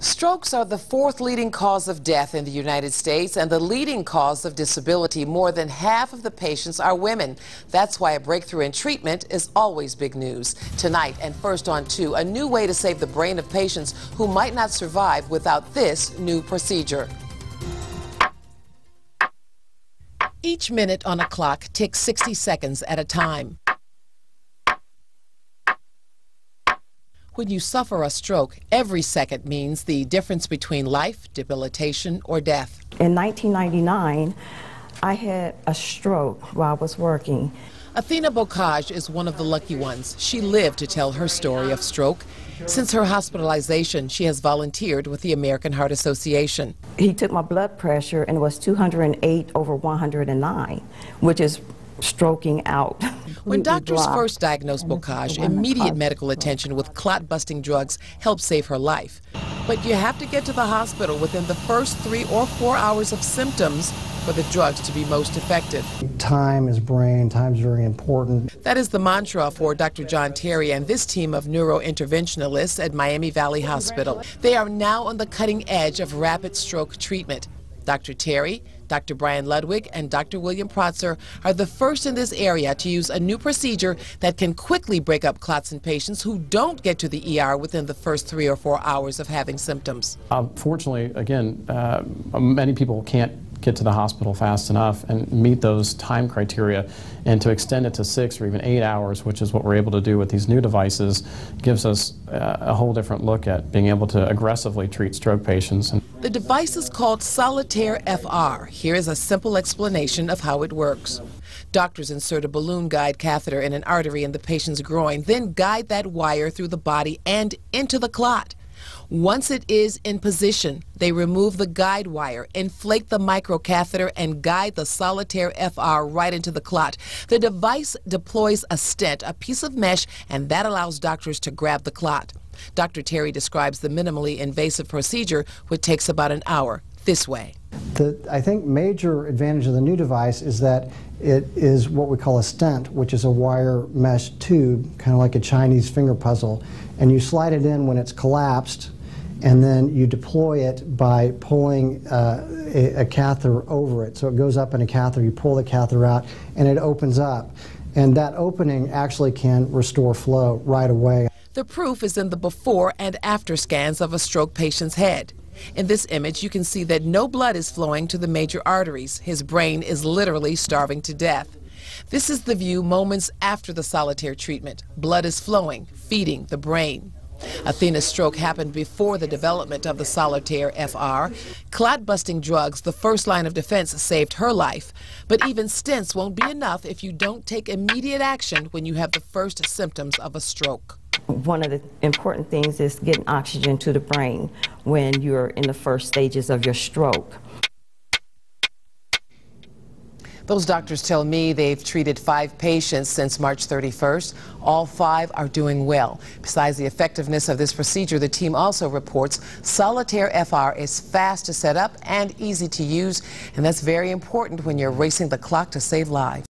Strokes are the fourth leading cause of death in the United States and the leading cause of disability. More than half of the patients are women. That's why a breakthrough in treatment is always big news. Tonight and First on 2, a new way to save the brain of patients who might not survive without this new procedure. Each minute on a clock ticks 60 seconds at a time. When you suffer a stroke, every second means the difference between life, debilitation, or death. In 1999, I had a stroke while I was working. Athena Bocage is one of the lucky ones. She lived to tell her story of stroke. Since her hospitalization, she has volunteered with the American Heart Association. He took my blood pressure and it was 208/109, which is stroking out. When doctors first diagnosed Bocage, immediate medical attention with clot-busting drugs helped save her life. But you have to get to the hospital within the first 3 or 4 hours of symptoms for the drugs to be most effective. Time is brain, time is very important. That is the mantra for Dr. John Terry and this team of neurointerventionalists at Miami Valley Hospital. They are now on the cutting edge of rapid stroke treatment. Dr. Terry, Dr. Brian Ludwig, and Dr. William Protzer are the first in this area to use a new procedure that can quickly break up clots in patients who don't get to the ER within the first 3 or 4 hours of having symptoms. Fortunately, again, many people can't get to the hospital fast enough and meet those time criteria, and to extend it to 6 or even 8 hours, which is what we're able to do with these new devices, gives us a whole different look at being able to aggressively treat stroke patients. The device is called Solitaire FR. Here is a simple explanation of how it works. Doctors insert a balloon guide catheter in an artery in the patient's groin, then guide that wire through the body and into the clot. Once it is in position, they remove the guide wire, inflate the microcatheter, and guide the Solitaire FR right into the clot. The device deploys a stent, a piece of mesh, and that allows doctors to grab the clot. Dr. Terry describes the minimally invasive procedure, which takes about an hour, this way. I think major advantage of the new device is that it is what we call a stent, which is a wire mesh tube, kind of like a Chinese finger puzzle, and you slide it in when it's collapsed, and then you deploy it by pulling a catheter over it. So it goes up in a catheter, you pull the catheter out, and it opens up. And that opening actually can restore flow right away. The proof is in the before and after scans of a stroke patient's head. In this image, you can see that no blood is flowing to the major arteries. His brain is literally starving to death. This is the view moments after the Solitaire treatment. Blood is flowing, feeding the brain. Athena's stroke happened before the development of the Solitaire FR. Clot-busting drugs, the first line of defense, saved her life. But even stents won't be enough if you don't take immediate action when you have the first symptoms of a stroke. One of the important things is getting oxygen to the brain when you're in the first stages of your stroke. Those doctors tell me they've treated 5 patients since March 31st. All 5 are doing well. Besides the effectiveness of this procedure, the team also reports Solitaire FR is fast to set up and easy to use, and that's very important when you're racing the clock to save lives.